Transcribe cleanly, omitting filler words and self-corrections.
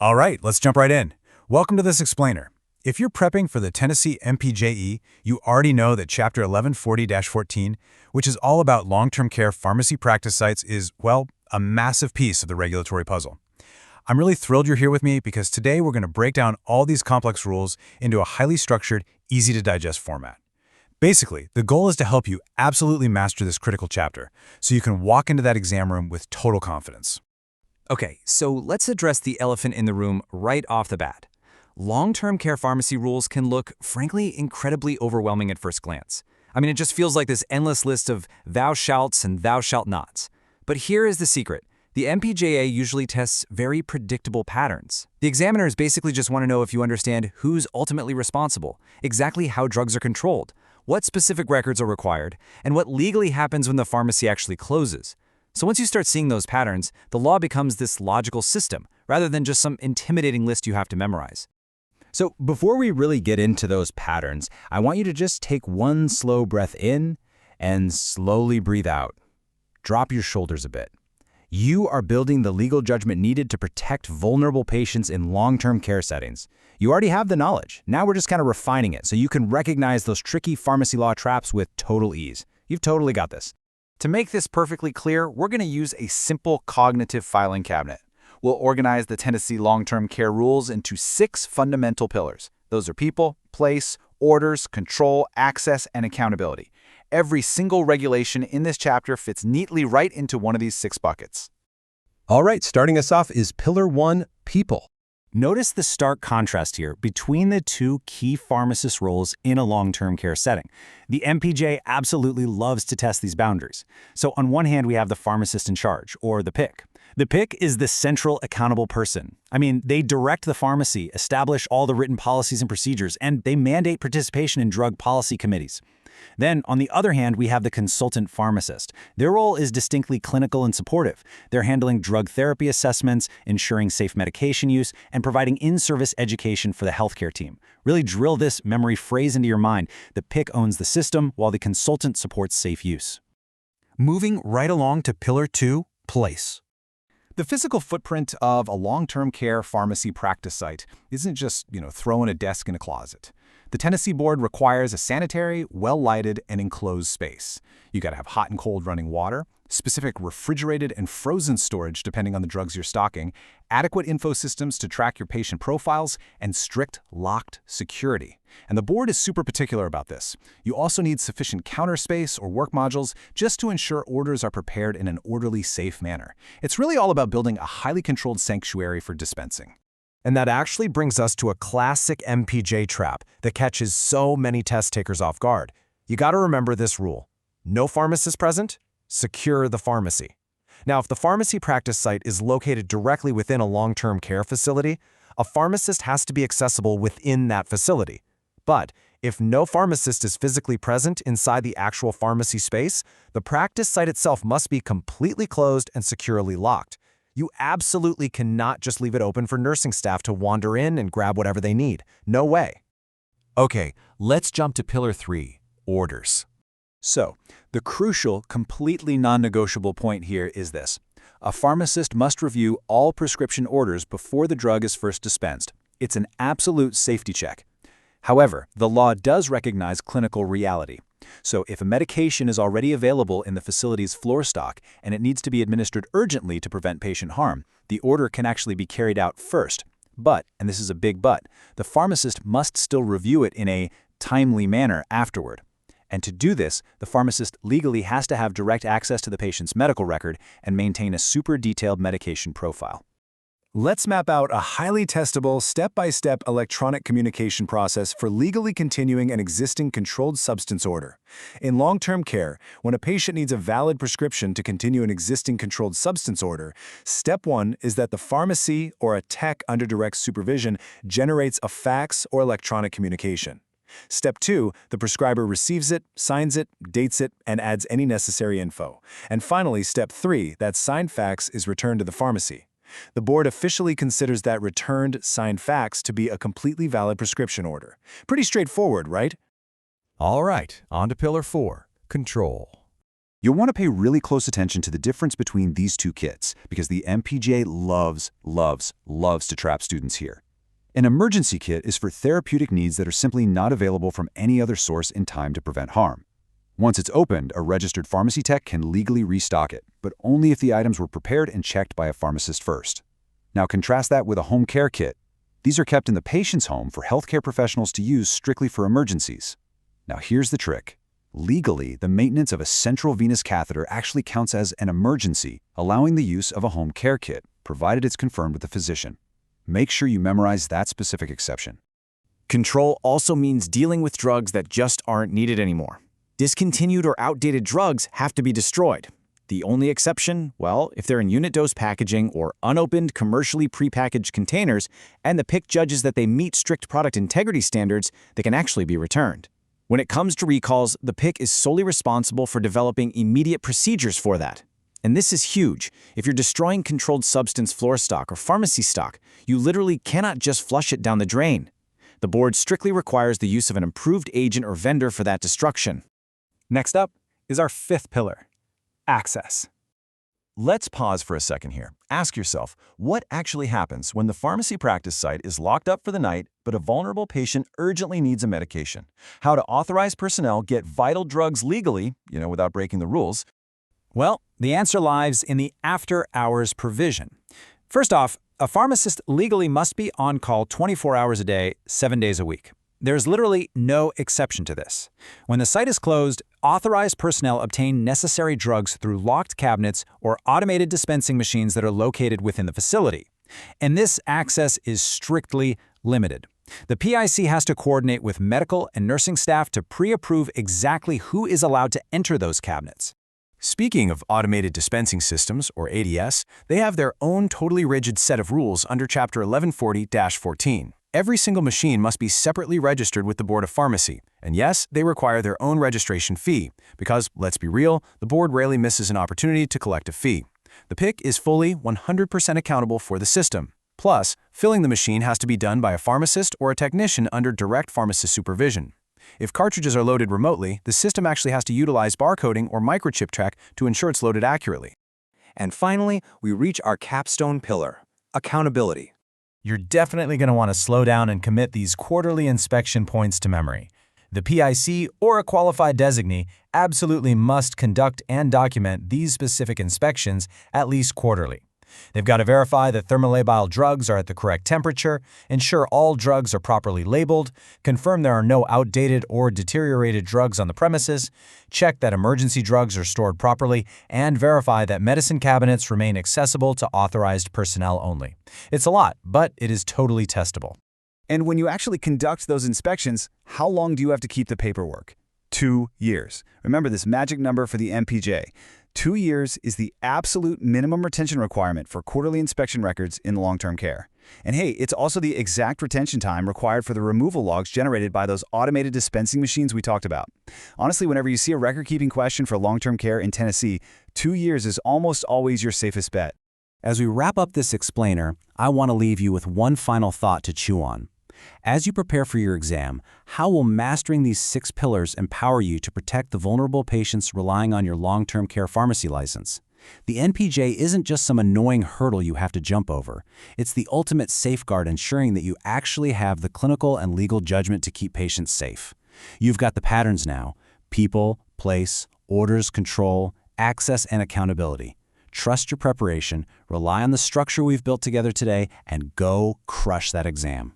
All right, let's jump right in. Welcome to this explainer. If you're prepping for the Tennessee MPJE, you already know that Chapter 1140-14, which is all about long-term care pharmacy practice sites, is, well, a massive piece of the regulatory puzzle. I'm really thrilled you're here with me because today we're going to break down all these complex rules into a highly structured, easy-to-digest format. Basically, the goal is to help you absolutely master this critical chapter so you can walk into that exam room with total confidence. Okay, so let's address the elephant in the room right off the bat. Long-term care pharmacy rules can look, frankly, incredibly overwhelming at first glance. I mean, it just feels like this endless list of thou shalts and thou shalt nots. But here is the secret. The MPJA usually tests very predictable patterns. The examiners basically just want to know if you understand who's ultimately responsible, exactly how drugs are controlled, what specific records are required, and what legally happens when the pharmacy actually closes. So once you start seeing those patterns, the law becomes this logical system, rather than just some intimidating list you have to memorize. So before we really get into those patterns, I want you to just take one slow breath in and slowly breathe out. Drop your shoulders a bit. You are building the legal judgment needed to protect vulnerable patients in long-term care settings. You already have the knowledge. Now we're just kind of refining it so you can recognize those tricky pharmacy law traps with total ease. You've totally got this. To make this perfectly clear, we're going to use a simple cognitive filing cabinet. We'll organize the Tennessee long-term care rules into 6 fundamental pillars. Those are people, place, orders, control, access, and accountability. Every single regulation in this chapter fits neatly right into one of these 6 buckets. All right, starting us off is Pillar 1, People. Notice the stark contrast here between the two key pharmacist roles in a long-term care setting. The MPJ absolutely loves to test these boundaries. So on one hand, we have the pharmacist-in-charge, or the PIC. The PIC is the central accountable person. I mean, they direct the pharmacy, establish all the written policies and procedures, and they mandate participation in drug policy committees. Then, on the other hand, we have the consultant pharmacist. Their role is distinctly clinical and supportive. They're handling drug therapy assessments, ensuring safe medication use, and providing in-service education for the healthcare team. Really drill this memory phrase into your mind. The PIC owns the system, while the consultant supports safe use. Moving right along to Pillar 2, Place. The physical footprint of a long-term care pharmacy practice site isn't just, throwing a desk in a closet. The Tennessee board requires a sanitary, well-lighted, and enclosed space. You gotta have hot and cold running water, specific refrigerated and frozen storage depending on the drugs you're stocking, adequate info systems to track your patient profiles, and strict locked security. And the board is super particular about this. You also need sufficient counter space or work modules just to ensure orders are prepared in an orderly, safe manner. It's really all about building a highly controlled sanctuary for dispensing. And that actually brings us to a classic MPJ trap that catches so many test takers off guard. You got to remember this rule. No pharmacist present, secure the pharmacy. Now, if the pharmacy practice site is located directly within a long-term care facility, a pharmacist has to be accessible within that facility. But if no pharmacist is physically present inside the actual pharmacy space, the practice site itself must be completely closed and securely locked. You absolutely cannot just leave it open for nursing staff to wander in and grab whatever they need. No way. Okay, let's jump to Pillar 3, Orders. So, the crucial, completely non-negotiable point here is this. A pharmacist must review all prescription orders before the drug is first dispensed. It's an absolute safety check. However, the law does recognize clinical reality. So if a medication is already available in the facility's floor stock and it needs to be administered urgently to prevent patient harm, the order can actually be carried out first. But, and this is a big but, the pharmacist must still review it in a timely manner afterward. And to do this, the pharmacist legally has to have direct access to the patient's medical record and maintain a super detailed medication profile. Let's map out a highly testable, step-by-step electronic communication process for legally continuing an existing controlled substance order. In long-term care, when a patient needs a valid prescription to continue an existing controlled substance order, step 1 is that the pharmacy or a tech under direct supervision generates a fax or electronic communication. Step 2, the prescriber receives it, signs it, dates it, and adds any necessary info. And finally, Step 3, that signed fax is returned to the pharmacy. The board officially considers that returned, signed fax to be a completely valid prescription order. Pretty straightforward, right? All right, on to Pillar 4, Control. You'll want to pay really close attention to the difference between these two kits because the MPJE loves to trap students here. An emergency kit is for therapeutic needs that are simply not available from any other source in time to prevent harm. Once it's opened, a registered pharmacy tech can legally restock it, but only if the items were prepared and checked by a pharmacist first. Now contrast that with a home care kit. These are kept in the patient's home for healthcare professionals to use strictly for emergencies. Now here's the trick. Legally, the maintenance of a central venous catheter actually counts as an emergency, allowing the use of a home care kit, provided it's confirmed with the physician. Make sure you memorize that specific exception. Control also means dealing with drugs that just aren't needed anymore. Discontinued or outdated drugs have to be destroyed. The only exception, well, if they're in unit dose packaging or unopened commercially prepackaged containers and the PIC judges that they meet strict product integrity standards, they can actually be returned. When it comes to recalls, the PIC is solely responsible for developing immediate procedures for that. And this is huge. If you're destroying controlled substance floor stock or pharmacy stock, you literally cannot just flush it down the drain. The board strictly requires the use of an approved agent or vendor for that destruction. Next up is our fifth pillar, access. Let's pause for a second here. Ask yourself, what actually happens when the pharmacy practice site is locked up for the night, but a vulnerable patient urgently needs a medication? How do authorized personnel get vital drugs legally, without breaking the rules? Well, the answer lies in the after-hours provision. First off, a pharmacist legally must be on call 24 hours a day, 7 days a week. There's literally no exception to this. When the site is closed, authorized personnel obtain necessary drugs through locked cabinets or automated dispensing machines that are located within the facility. And this access is strictly limited. The PIC has to coordinate with medical and nursing staff to pre-approve exactly who is allowed to enter those cabinets. Speaking of automated dispensing systems, or ADS, they have their own totally rigid set of rules under Chapter 1140-14. Every single machine must be separately registered with the Board of Pharmacy, and yes, they require their own registration fee, because, let's be real, the board rarely misses an opportunity to collect a fee. The PIC is fully 100% accountable for the system. Plus, filling the machine has to be done by a pharmacist or a technician under direct pharmacist supervision. If cartridges are loaded remotely, the system actually has to utilize barcoding or microchip track to ensure it's loaded accurately. And finally, we reach our capstone pillar, accountability. You're definitely going to want to slow down and commit these quarterly inspection points to memory. The PIC or a qualified designee absolutely must conduct and document these specific inspections at least quarterly. They've got to verify that thermolabile drugs are at the correct temperature, ensure all drugs are properly labeled, confirm there are no outdated or deteriorated drugs on the premises, check that emergency drugs are stored properly, and verify that medicine cabinets remain accessible to authorized personnel only. It's a lot, but it is totally testable. And when you actually conduct those inspections, how long do you have to keep the paperwork? 2 years. Remember this magic number for the MPJE. 2 years is the absolute minimum retention requirement for quarterly inspection records in long-term care. And hey, it's also the exact retention time required for the removal logs generated by those automated dispensing machines we talked about. Honestly, whenever you see a record-keeping question for long-term care in Tennessee, 2 years is almost always your safest bet. As we wrap up this explainer, I want to leave you with one final thought to chew on. As you prepare for your exam, how will mastering these 6 pillars empower you to protect the vulnerable patients relying on your long-term care pharmacy license? The MPJE isn't just some annoying hurdle you have to jump over. It's the ultimate safeguard ensuring that you actually have the clinical and legal judgment to keep patients safe. You've got the patterns now: people, place, orders, control, access, and accountability. Trust your preparation, rely on the structure we've built together today, and go crush that exam.